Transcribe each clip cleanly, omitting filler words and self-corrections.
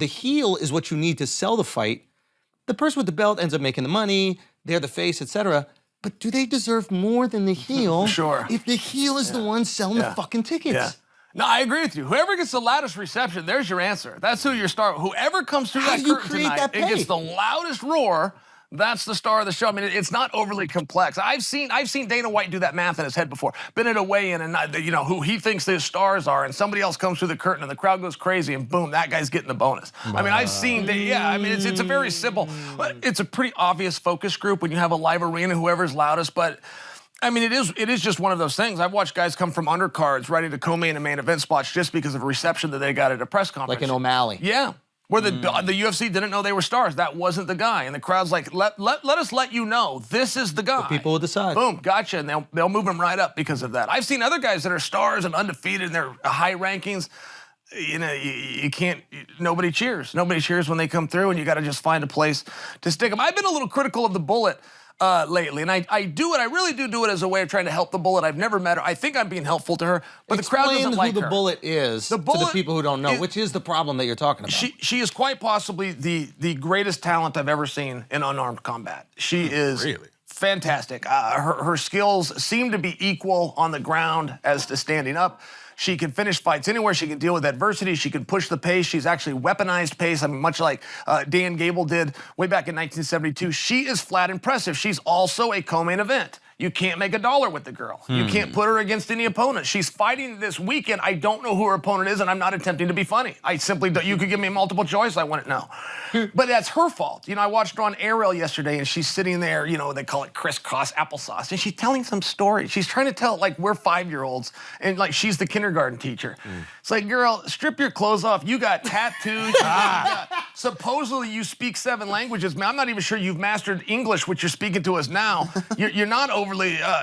the heel is what you need to sell the fight. The person with the belt ends up making the money, they're the face, etc. But do they deserve more than the heel? Sure. If the heel is the one selling the fucking tickets. Yeah. No, I agree with you. Whoever gets the loudest reception, there's your answer. That's who your star. Whoever comes through that curtain tonight and gets the loudest roar, that's the star of the show. I mean, it's not overly complex. I've seen Dana White do that math in his head before. Been at a weigh-in and you know who he thinks his stars are, and somebody else comes through the curtain and the crowd goes crazy, and boom, that guy's getting the bonus. I mean, I've seen that. Yeah, I mean, it's a very simple. It's a pretty obvious focus group when you have a live arena, whoever's loudest, but. I mean, it is just one of those things. I've watched guys come from undercards ready to co-main and main event spots just because of a reception that they got at a press conference. Like an O'Malley. Yeah. Where the UFC didn't know they were stars. That wasn't the guy. And the crowd's like, let us let you know, this is the guy. The people will decide. Boom, gotcha. And they'll move him right up because of that. I've seen other guys that are stars and undefeated and they're high rankings. You know, you can't, nobody cheers. Nobody cheers when they come through, and you got to just find a place to stick them. I've been a little critical of the Bullet lately, and I do it. I really do it as a way of trying to help the Bullet. I've never met her. I think I'm being helpful to her, but the crowd doesn't like her. Explain who the Bullet is to the people who don't know, which is the problem that you're talking about. She is quite possibly the greatest talent I've ever seen in unarmed combat. She is fantastic. Her skills seem to be equal on the ground as to standing up. She can finish fights anywhere. She can deal with adversity. She can push the pace. She's actually weaponized pace. I mean, much like Dan Gable did way back in 1972. She is flat impressive. She's also a co-main event. You can't make $1 with the girl. You can't put her against any opponent. She's fighting this weekend. I don't know who her opponent is, and I'm not attempting to be funny. I simply don't. You could give me a multiple choice, I wouldn't know. But that's her fault. You know, I watched her on Ariel yesterday, and she's sitting there, you know, they call it crisscross applesauce, and she's telling some story. She's trying to tell it like we're 5-year-olds, and like she's the kindergarten teacher. It's like, girl, strip your clothes off. You got tattoos. Supposedly you speak 7 languages. Man, I'm not even sure you've mastered English, which you're speaking to us now. You're not overly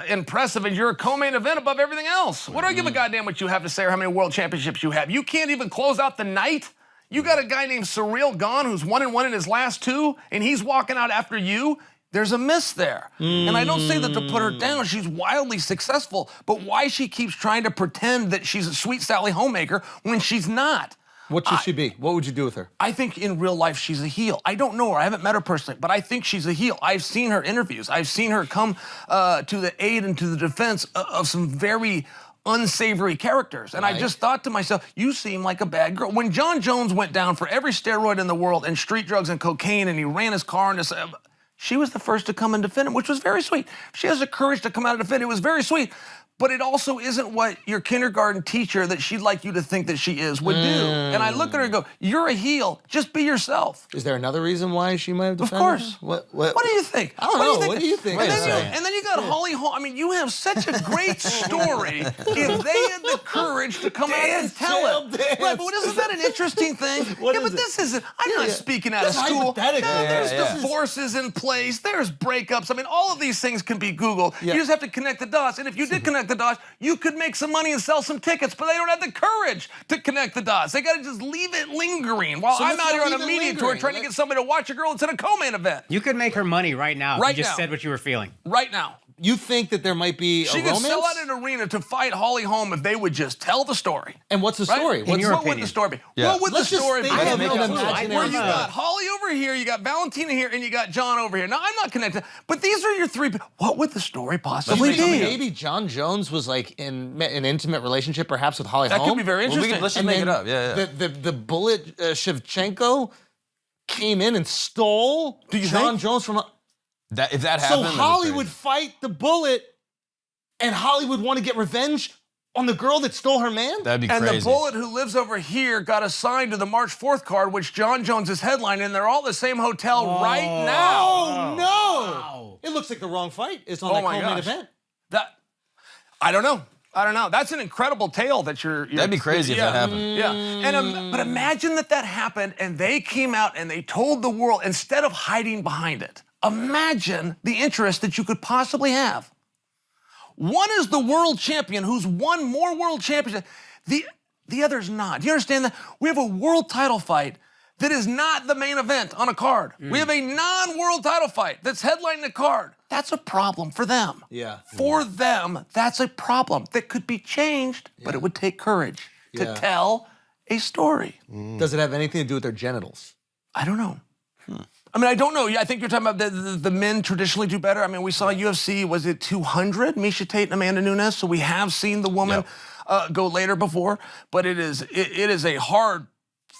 impressive, and you're a co-main event above everything else. What do I give a goddamn what you have to say or how many world championships you have? You can't even close out the night? You got a guy named Cyril Gahn who's 1-1 in his last 2, and he's walking out after you? There's a miss there. And I don't say that to put her down. She's wildly successful, but why she keeps trying to pretend that she's a sweet Sally homemaker when she's not? What should she be? What would you do with her? I think in real life she's a heel. I don't know her. I haven't met her personally, but I think she's a heel. I've seen her interviews. I've seen her come to the aid and to the defense of some very unsavory characters. And I just thought to myself, you seem like a bad girl. When John Jones went down for every steroid in the world and street drugs and cocaine, and he ran his car into... She was the first to come and defend him, which was very sweet. She has the courage to come out and defend. It was very sweet. But it also isn't what your kindergarten teacher that she'd like you to think that she is would do. And I look at her and go, you're a heel. Just be yourself. Is there another reason why she might have defended? Of course. Her? What do you think? I don't know. What do you think? And then you got Holly Holm. I mean, you have such a great story if they had the courage to come out and tell it. Right, but isn't that an interesting thing? This isn't, I'm not speaking out of school. There's divorces in place. There's breakups. I mean, all of these things can be Googled. You just have to connect the dots. And if you did connect the dots, you could make some money and sell some tickets, but they don't have the courage to connect the dots. They got to just leave it lingering while I'm out here on a media tour trying to get somebody to watch a girl that's in a co-main event. You could make her money right now. You just said what you were feeling. Right now. You think that there might be a romance? She could sell out an arena to fight Holly Holm if they would just tell the story. And what's the story? What would the story be? What would the story be? Where you got Holly over here, you got Valentina here, and you got John over here. Now, I'm not connected, but these are your 3 people. What would the story possibly be? Maybe John Jones was like in an intimate relationship perhaps with Holly Holm. That could be very interesting. Let's just make it up. The Bullet Shevchenko came in and stole John Jones from... If that happened, so Holly would fight the Bullet, and Holly would want to get revenge on the girl that stole her man? That'd be crazy. And the Bullet who lives over here got assigned to the March 4th card, which John Jones is headlining, and they're all at the same hotel right now. Oh, no. Wow. It looks like the wrong fight is on that co-main event. I don't know. That's an incredible tale that you're That'd be crazy if that happened. Yeah. But imagine that happened, and they came out and they told the world, instead of hiding behind it. Imagine the interest that you could possibly have. One is the world champion who's won more world championships. The other's not. Do you understand that? We have a world title fight that is not the main event on a card. We have a non-world title fight that's headlining the card. That's a problem for them. For them, that's a problem that could be changed, but it would take courage to tell a story. Does it have anything to do with their genitals? I don't know. I mean, I don't know. I think you're talking about the men traditionally do better. I mean, we saw UFC, was it 200? Misha Tate and Amanda Nunes. So we have seen the woman go later before, but it is a hard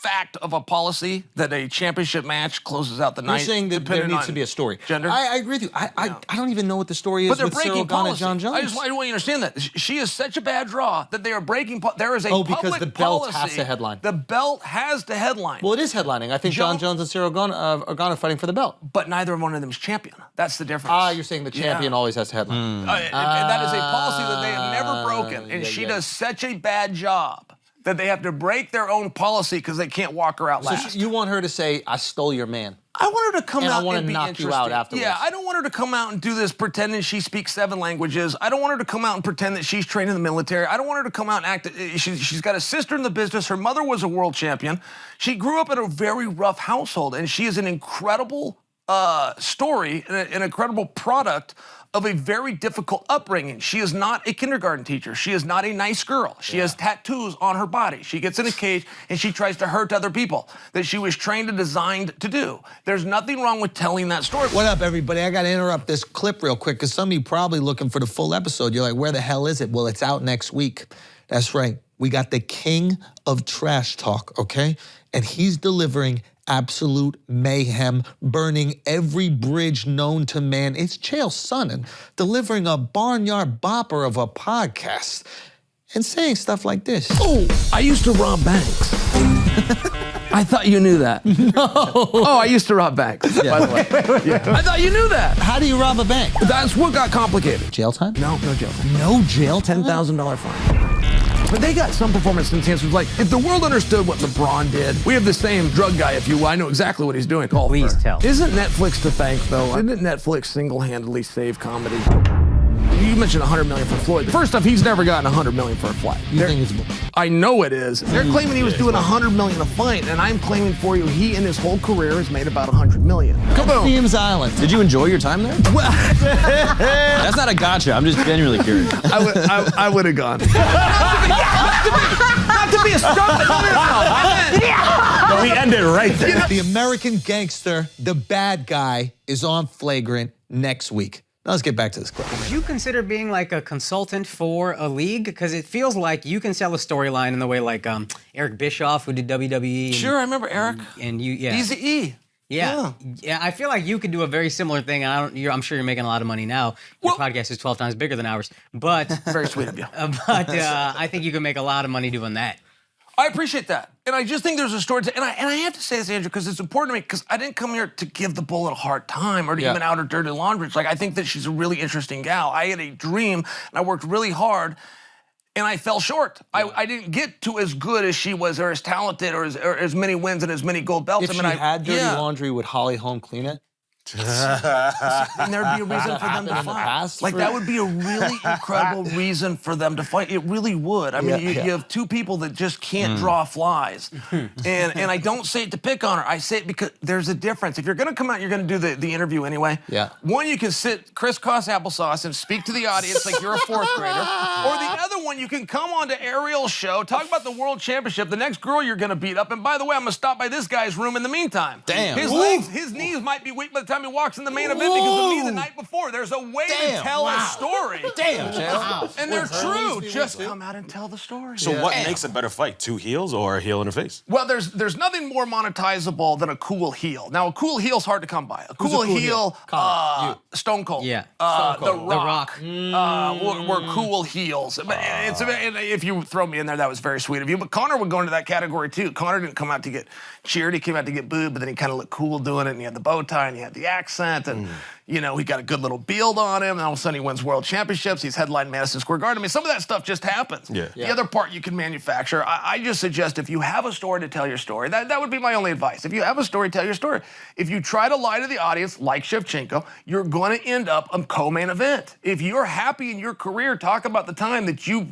fact of a policy that a championship match closes out the night. You're saying that there needs to be a story. Gender. I agree with you. I don't even know what the story is But they're with Cyril breaking Gane and policy. John Jones. I want you to understand that. She is such a bad draw that they are breaking. There is a because public the belt policy. has to headline. The belt has to headline. Well, it is headlining. I think John Jones and Cyril Gane are fighting for the belt. But neither one of them is champion. That's the difference. You're saying the champion always has to headline. And that is a policy that they have never broken. And she does such a bad job that they have to break their own policy because they can't walk her out last. So you want her to say, I stole your man. I want her to come And I out wanna and be knock you interesting. out afterwards. Yeah, I don't want her to come out and do this pretending she speaks 7 languages. I don't want her to come out and pretend that she's trained in the military. I don't want her to come out and act. She's got a sister in the business. Her mother was a world champion. She grew up in a very rough household, and she is an incredible story, an incredible product of a very difficult upbringing. She is not a kindergarten teacher. She is not a nice girl. She has tattoos on her body. She gets in a cage and she tries to hurt other people that she was trained and designed to do. There's nothing wrong with telling that story. What up, everybody? I got to interrupt this clip real quick because some of you probably looking for the full episode. You're like, where the hell is it? Well, it's out next week. That's right. We got the king of trash talk, okay? And he's delivering absolute mayhem, burning every bridge known to man. It's Chael Sonnen delivering a barnyard bopper of a podcast and saying stuff like this. Oh, I used to rob banks. I thought you knew that. No. Oh, I used to rob banks, by the way. I thought you knew that. How do you rob a bank? That's what got complicated. Jail time? No jail time. No jail time? $10,000 fine. But they got some performance enhancers. Like, if the world understood what LeBron did, we have the same drug guy, if you will. I know exactly what he's doing. Please tell. Isn't Netflix to thank, though? Didn't Netflix single-handedly save comedy? You mentioned $100 million for Floyd. First off, he's never gotten $100 million for a fight. You think it's... I know it is. They're claiming he was doing $100 million a fight, and I'm claiming for you he in his whole career has made about $100 million. Kaboom! Themes Island. Did you enjoy your time there? Well, That's not a gotcha. I'm just genuinely curious. I would have gone. Not to be a star. But we ended right there. The American gangster, the bad guy, is on Flagrant next week. Now let's get back to this clip. Would you consider being like a consultant for a league? Because it feels like you can sell a storyline in the way like Eric Bischoff, who did WWE. Sure, I remember Eric. And you, yeah. Easy E. Yeah, I feel like you could do a very similar thing. And I'm sure you're making a lot of money now. Your podcast is 12 times bigger than ours, but Very sweet of you. I think you can make a lot of money doing that. I appreciate that. And I just think there's a story to, and I have to say this, Andrew, because it's important to me, because I didn't come here to give the bullet a hard time or to even out her dirty laundry. It's like, I think that she's a really interesting gal. I had a dream, and I worked really hard, and I fell short. I didn't get to as good as she was, or as talented, or as many wins and as many gold belts. If she had dirty laundry, would Holly Holm clean it? And there'd be a reason for them to fight. Like, that would be a really incredible reason for them to fight. It really would. I mean, you have two people that just can't draw flies. and I don't say it to pick on her. I say it because there's a difference. If you're going to come out, you're going to do the interview anyway. Yeah. One, you can sit crisscross applesauce and speak to the audience like you're a 4th grader. Or the other one, you can come on to Ariel's show, talk about the world championship, the next girl you're going to beat up. And by the way, I'm going to stop by this guy's room in the meantime. Damn. His knees might be weak by the time he walks in the main event because of me the night before. There's a way to tell a story. Damn, Chael. And they're true. Just come out and tell the story. So what makes a better fight? 2 heels or a heel in the face? Well, there's nothing more monetizable than a cool heel. Now, a cool heel's hard to come by. A cool heel, Stone Cold. Yeah. The Rock. Were cool heels. But if you throw me in there, that was very sweet of you. But Connor would go into that category, too. Connor didn't come out to get cheered. He came out to get booed, but then he kind of looked cool doing it, and he had the bow tie, and he had the accent, and, you know, he got a good little build on him, and all of a sudden he wins world championships. He's headlined Madison Square Garden. I mean, some of that stuff just happens. Yeah. The other part you can manufacture. I just suggest if you have a story to tell your story, that would be my only advice. If you have a story, tell your story. If you try to lie to the audience, like Shevchenko, you're going to end up a co-main event. If you're happy in your career, talk about the time that you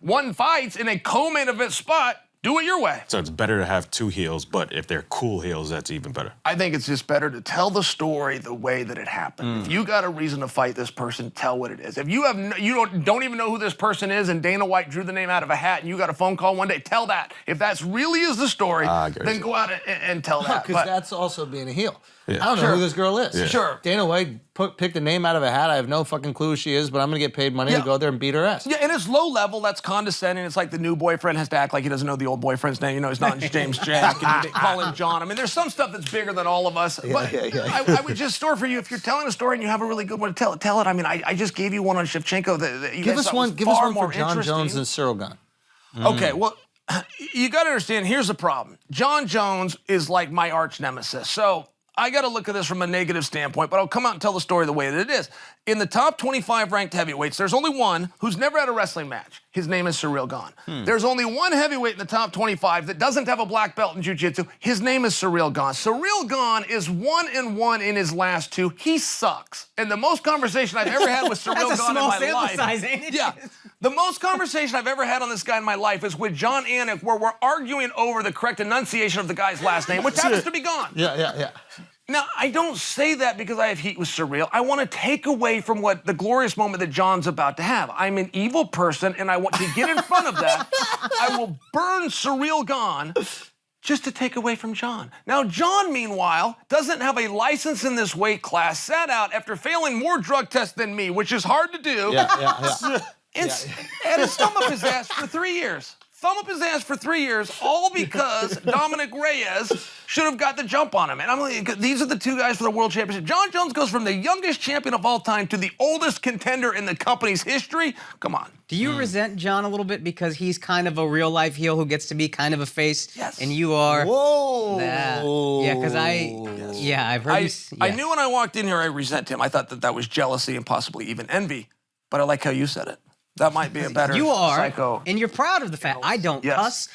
won fights in a co-main event spot, Do it your way. So it's better to have 2 heels, but if they're cool heels, that's even better. I think it's just better to tell the story the way that it happened. If you got a reason to fight this person, tell what it is. If you have don't even know who this person is, and Dana White drew the name out of a hat, and you got a phone call one day, tell that. If that's really is the story, then go out and tell that. Because that's also being a heel. Yeah. I don't know who this girl is. Yeah. Sure. Dana White picked a name out of a hat. I have no fucking clue who she is, but I'm gonna get paid money to go there and beat her ass. Yeah, and it's low level. That's condescending. It's like the new boyfriend has to act like he doesn't know the old boyfriend's name. You know, he's not James Jack, and they call him John. I mean, there's some stuff that's bigger than all of us. But I would just store for you, if you're telling a story and you have a really good one to tell it. I mean, I just gave you one on Shevchenko that you Give guys us thought one. was Give us far one more for John interesting. Jones and Cyril Gahn. Okay, well, you got to understand, here's the problem. John Jones is like my arch nemesis. So I got to look at this from a negative standpoint, but I'll come out and tell the story the way that it is. In the top 25 ranked heavyweights, there's only one who's never had a wrestling match. His name is Cyril Gahn. There's only one heavyweight in the top 25 that doesn't have a black belt in jiu-jitsu. His name is Cyril Gahn. Cyril Gahn is 1-1 in his last 2. He sucks. And the most conversation I've ever had with Cyril That's a Gahn in small my sample life. size, ain't it? Yeah. The most conversation I've ever had on this guy in my life is with John Anik, where we're arguing over the correct enunciation of the guy's last name, which happens to be Gahn. Yeah. Now, I don't say that because I have heat with Cyril. I want to take away from what the glorious moment that John's about to have. I'm an evil person, and I want to get in front of that. I will burn Cyril Gahn just to take away from John. Now, John, meanwhile, doesn't have a license in this weight class, sat out after failing more drug tests than me, which is hard to do. Yeah. And had his thumb up his ass for 3 years. Thumb up his ass for 3 years, all because Dominic Reyes should have got the jump on him. And I'm like, these are the 2 guys for the world championship. John Jones goes from the youngest champion of all time to the oldest contender in the company's history. Come on. Do you resent John a little bit because he's kind of a real life heel who gets to be kind of a face? Yes. And you are. Whoa. That. Yeah, because I've heard you. I knew when I walked in here I resent him. I thought that was jealousy and possibly even envy. But I like how you said it. That might be a better You are, psycho. and you're proud of the fact. I don't cuss.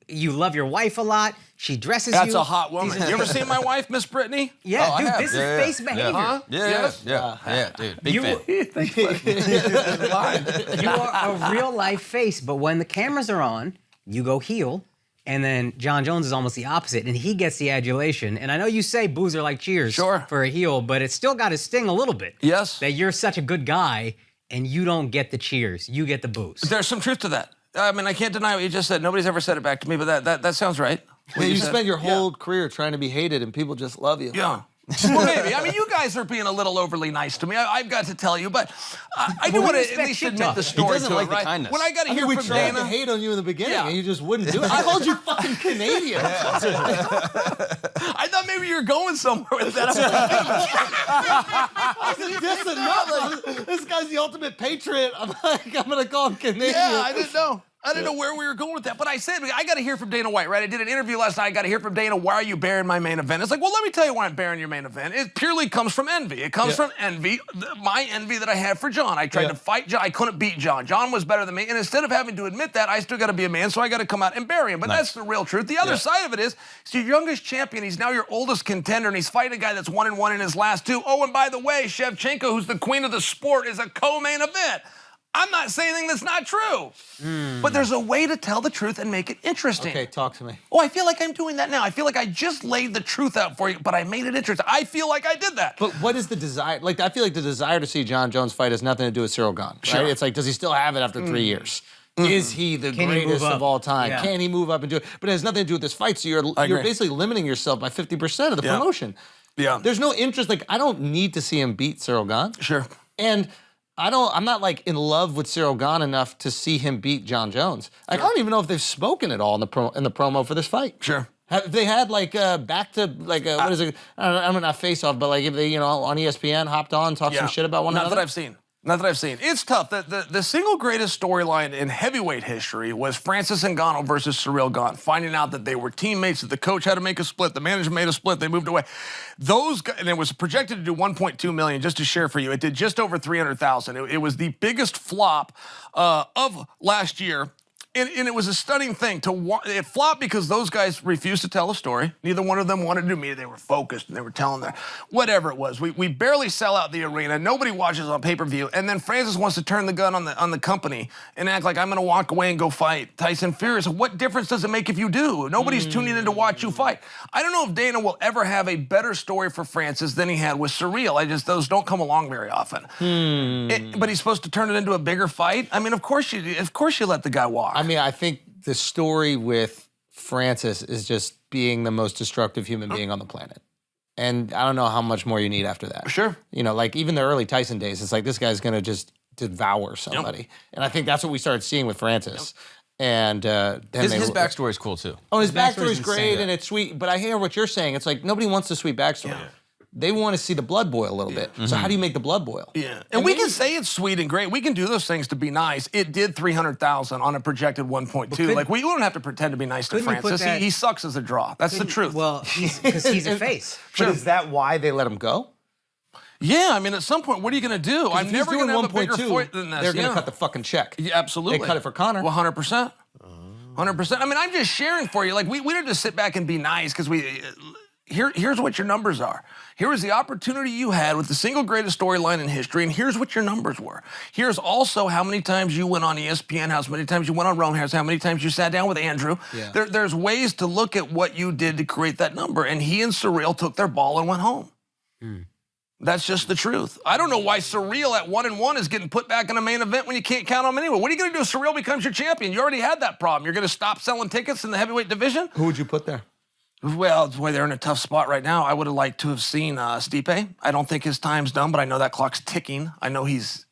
You love your wife a lot. She dresses you. That's a hot woman. You ever seen my wife, Miss Brittany? Yeah, dude, this is face behavior. Huh? Yeah, dude. Big fan. You are a real life face, but when the cameras are on, you go heel. And then John Jones is almost the opposite, and he gets the adulation. And I know you say boos are like cheers for a heel, but it's still got to sting a little bit. Yes. That you're such a good guy, and you don't get the cheers. You get the boos. There's some truth to that. I mean, I can't deny what you just said. Nobody's ever said it back to me, but that sounds right. Yeah, you spent your whole career trying to be hated, and people just love you. Yeah. Well, maybe. I mean, you guys are being a little overly nice to me. I've got to tell you, but I do want to at least admit the story doesn't to like it, the right? kindness. When I got to hear We from tried Dana, to hate on you in the beginning, Yeah. and you just wouldn't do it. I called you fucking Canadian. I thought maybe you were going somewhere with that. This guy's the ultimate patriot. I'm like, I'm gonna call him Canadian. Yeah, I didn't know. I didn't know where we were going with that. But I said, I got to hear from Dana White, right? I did an interview last night. I got to hear from Dana. Why are you burying my main event? It's like, well, let me tell you why I'm burying your main event. It purely comes from envy. It comes from envy, my envy that I had for John. I tried to fight John. I couldn't beat John. John was better than me. And instead of having to admit that, I still got to be a man, so I got to come out and bury him. But that's the real truth. The other side of it is, he's your youngest champion. He's now your oldest contender, and he's fighting a guy that's 1-1 in his last 2. Oh, and by the way, Shevchenko, who's the queen of the sport, is a co-main event. I'm not saying anything that's not true. But there's a way to tell the truth and make it interesting. Okay, talk to me. Oh, I feel like I'm doing that now. I feel like I just laid the truth out for you, but I made it interesting. I feel like I did that. But what is the desire? Like, I feel like the desire to see John Jones fight has nothing to do with Cyril Gahn, right? Sure. It's like, does he still have it after 3 years? Is he the Can he move greatest up? of all time? Yeah. Can he move up and do it? But it has nothing to do with this fight, so you're agree. basically limiting yourself by 50% of the promotion. Yeah. There's no interest. Like, I don't need to see him beat Cyril Gahn. Sure. And I'm not like in love with Cyril Gahn enough to see him beat John Jones. Like, I don't even know if they've spoken at all in the promo for this fight. Sure. Have they had like back to like what is it? I don't know, not face off, but like if they on ESPN hopped on, talked some shit about one Not another. that I've seen. Not that I've seen. It's tough. The single greatest storyline in heavyweight history was Francis Ngannou versus Cyril Gahn. Finding out that they were teammates, that the coach had to make a split, the manager made a split, they moved away. Those guys, and it was projected to do 1.2 million. Just to share for you, it did just over 300,000. It was the biggest flop of last year. And it was a stunning thing it flopped because those guys refused to tell a story. Neither one of them wanted to do media. They were focused and they were telling their whatever it was. We barely sell out the arena. Nobody watches on pay-per-view. And then Francis wants to turn the gun on the company and act like I'm going to walk away and go fight Tyson Fury. So what difference does it make if you do? Nobody's tuning in to watch you fight. I don't know if Dana will ever have a better story for Francis than he had with Surreal. Those don't come along very often. But he's supposed to turn it into a bigger fight. I mean, of course you let the guy walk. I mean, I think the story with Francis is just being the most destructive human being on the planet. And I don't know how much more you need after that. Sure. You know, like even the early Tyson days, it's like this guy's going to just devour somebody. And I think that's what we started seeing with Francis. And his backstory is cool too. Oh, his backstory's great and it's sweet. But I hear what you're saying. It's like nobody wants the sweet backstory. Yeah. They want to see the blood boil a little bit. So how do you make the blood boil? Yeah, and we can say it's sweet and great. We can do those things to be nice. It did 300,000 on a projected 1.2. Like we don't have to pretend to be nice to Francis. He sucks as a draw. That's the truth. Well, because he's a face. But is that why they let him go? Yeah, I mean, at some point, what are you going to do? I'm never going to have a bigger fight than this. They're going to cut the fucking check. Yeah, absolutely. They cut it for Conor. 100%. 100%. I mean, I'm just sharing for you. Like, we don't just sit back and be nice because here's what your numbers are. Here is the opportunity you had with the single greatest storyline in history, and here's what your numbers were. Here's also how many times you went on ESPN, how many times you went on Roman, how many times you sat down with Andrew. Yeah. There's ways to look at what you did to create that number, and he and Surreal took their ball and went home. That's just the truth. I don't know why Surreal at 1-1 is getting put back in a main event when you can't count on him anyway. What are you going to do if Surreal becomes your champion? You already had that problem. You're going to stop selling tickets in the heavyweight division? Who would you put there? Well, boy, they're in a tough spot right now. I would have liked to have seen Stipe. I don't think his time's done, but I know that clock's ticking. I know he's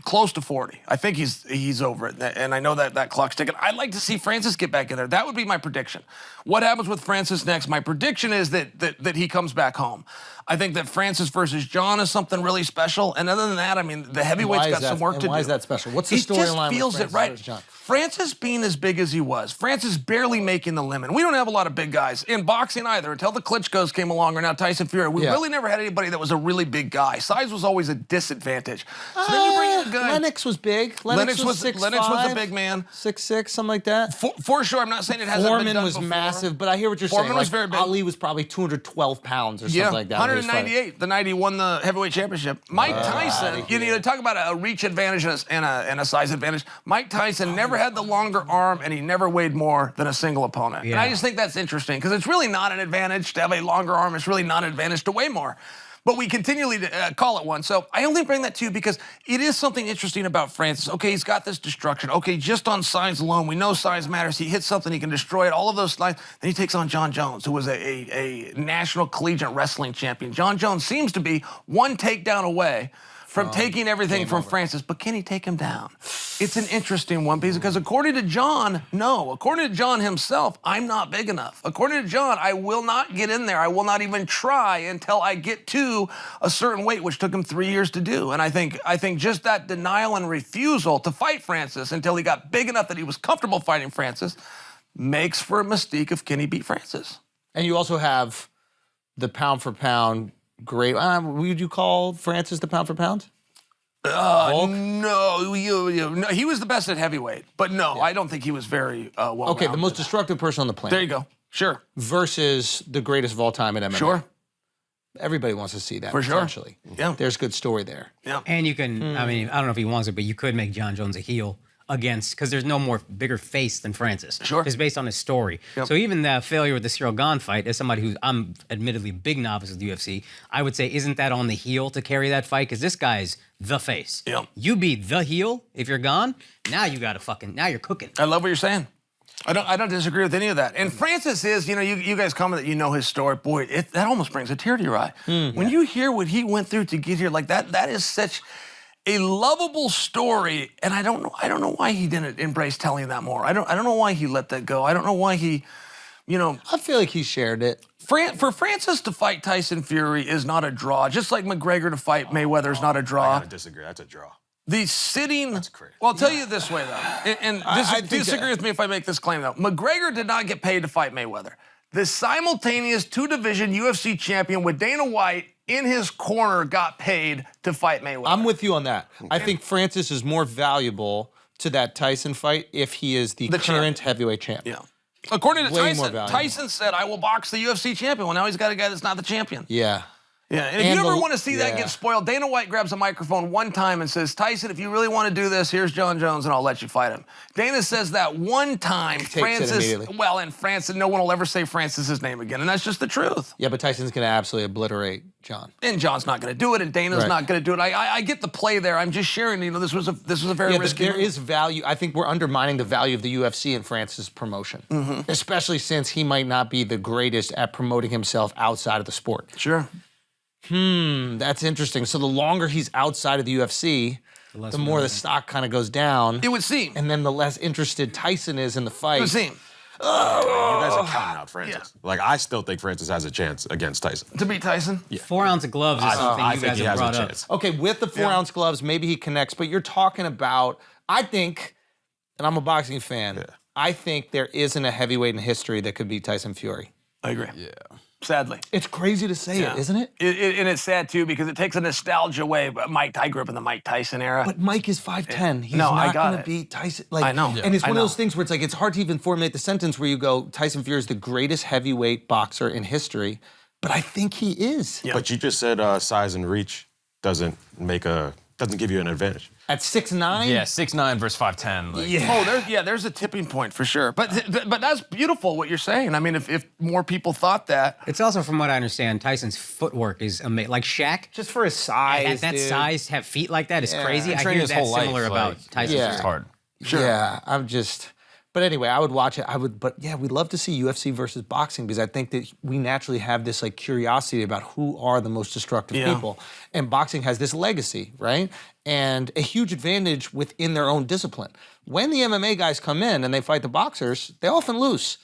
close to 40. I think he's over it, and I know that clock's ticking. I'd like to see Francis get back in there. That would be my prediction. What happens with Francis next? My prediction is that he comes back home. I think that Francis versus John is something really special. And other than that, I mean, the heavyweight's got some work to do. Why is that special? What's the storyline with Francis versus John? Francis being as big as he was. Francis barely making the limit. We don't have a lot of big guys in boxing either until the Klitschko's came along or now Tyson Fury. We really never had anybody that was a really big guy. Size was always a disadvantage. So then you bring in a guy. Lennox was big. Lennox was 6'5". Lennox was a big man. 6'6", something like that. For sure. I'm not saying it hasn't been done before. Foreman was massive, but I hear what you're saying. Foreman was very big. Ali was probably 212 pounds or something like that. 198 the night he won the heavyweight championship. Mike Tyson, you know, talk about a reach advantage and a size advantage. Mike Tyson never had the longer arm, and he never weighed more than a single opponent. Yeah. And I just think that's interesting because it's really not an advantage to have a longer arm. It's really not an advantage to weigh more. But we continually call it one. So I only bring that to you because it is something interesting about Francis. Okay, he's got this destruction. Okay, just on size alone, we know size matters. He hits something, he can destroy it, all of those slides. Then he takes on John Jones, who was a national collegiate wrestling champion. John Jones seems to be one takedown away from taking everything from Francis, but can he take him down? It's an interesting one because according to John, no. According to John himself, I'm not big enough. According to John, I will not get in there. I will not even try until I get to a certain weight, which took him 3 years to do. And I think just that denial and refusal to fight Francis until he got big enough that he was comfortable fighting Francis makes for a mystique of can he beat Francis? And you also have the pound for pound great. Would you call Francis the pound for pound? No, he was the best at heavyweight, but no, I don't think he was very well. Okay, the most destructive person on the planet. There you go. Sure. Versus the greatest of all time in MMA. Sure. Everybody wants to see that. For sure. Potentially. Yeah. There's good story there. Yeah. And you can, I mean, I don't know if he wants it, but you could make John Jones a heel against, because there's no more bigger face than Francis. Sure. Just based on his story. Yep. So even the failure with the Cyril Gane fight, as somebody who's, I'm admittedly a big novice of the UFC, I would say, isn't that on the heel to carry that fight? Because this guy's the face. Yep. You be the heel if you're gone, now you gotta now you're cooking. I love what you're saying. I don't disagree with any of that. And Francis is, you know, you guys comment that you know his story. Boy, that almost brings a tear to your eye. When you hear what he went through to get here, like that is such a lovable story, and I don't know why he didn't embrace telling that more. I don't know why he let that go. I don't know why he, you know. I feel like he shared it. For Francis to fight Tyson Fury is not a draw, just like McGregor to fight Mayweather is not a draw. I gotta disagree. That's a draw. The sitting. That's crazy. Well, I'll tell you this way though, and disagree with me if I make this claim though. McGregor did not get paid to fight Mayweather. The simultaneous two-division UFC champion with Dana White in his corner got paid to fight Mayweather. I'm with you on that. I think Francis is more valuable to that Tyson fight if he is the current heavyweight champ. Yeah. According to Way more Tyson, valuable. Tyson said, I will box the UFC champion. Well, now he's got a guy that's not the champion. Yeah. Yeah, and if And you ever the- want to see that yeah. get spoiled, Dana White grabs a microphone one time and says, Tyson, if you really want to do this, here's John Jones and I'll let you fight him. Dana says that one time, it Francis, immediately. well, and Francis, no one will ever say Francis's name again, and that's just the truth. Yeah, but Tyson's going to absolutely obliterate John. And John's not going to do it, and Dana's Right. not going to do it. I get the play there. I'm just sharing, this was a very Yeah, risky there move. is value. I think we're undermining the value of the UFC in Francis' promotion, especially since he might not be the greatest at promoting himself outside of the sport. Sure. That's interesting. So the longer he's outside of the UFC, the more the stock kind of goes down. It would seem. And then the less interested Tyson is in the fight. It would seem. You guys are counting out Francis. Like, I still think Francis has a chance against Tyson. To beat Tyson? 4 ounce of gloves is something I you think guys he have has a brought up. chance. Okay, with the 4-ounce gloves, maybe he connects, but you're talking about, I think, and I'm a boxing fan, I think there isn't a heavyweight in history that could beat Tyson Fury. I agree. Yeah. Sadly. It's crazy to say it, isn't it? And it's sad, too, because it takes a nostalgia away. But I grew up in the Mike Tyson era. But Mike is 5'10". He's No, I not got going to it. beat Tyson. Like, I know. And it's I one know. of those things where it's like, it's hard to even formulate the sentence where you go, Tyson Fury is the greatest heavyweight boxer in history. But I think he is. Yeah. But you just said size and reach doesn't give you an advantage. At 6'9"? Yeah, 6'9" versus 5'10". Like, Yeah. There's a tipping point for sure. But that's beautiful what you're saying. I mean, if more people thought that. It's also, from what I understand, Tyson's footwork is amazing. Like Shaq, Just for his size, at that dude. size, have feet like that is crazy. And I trained hear his that's whole life, similar like, about Tyson. yeah. It's hard. Sure. Yeah, but anyway, I would watch it. But yeah, we'd love to see UFC versus boxing because I think that we naturally have this like curiosity about who are the most destructive people. And boxing has this legacy, right? And a huge advantage within their own discipline. When the MMA guys come in and they fight the boxers, they often lose.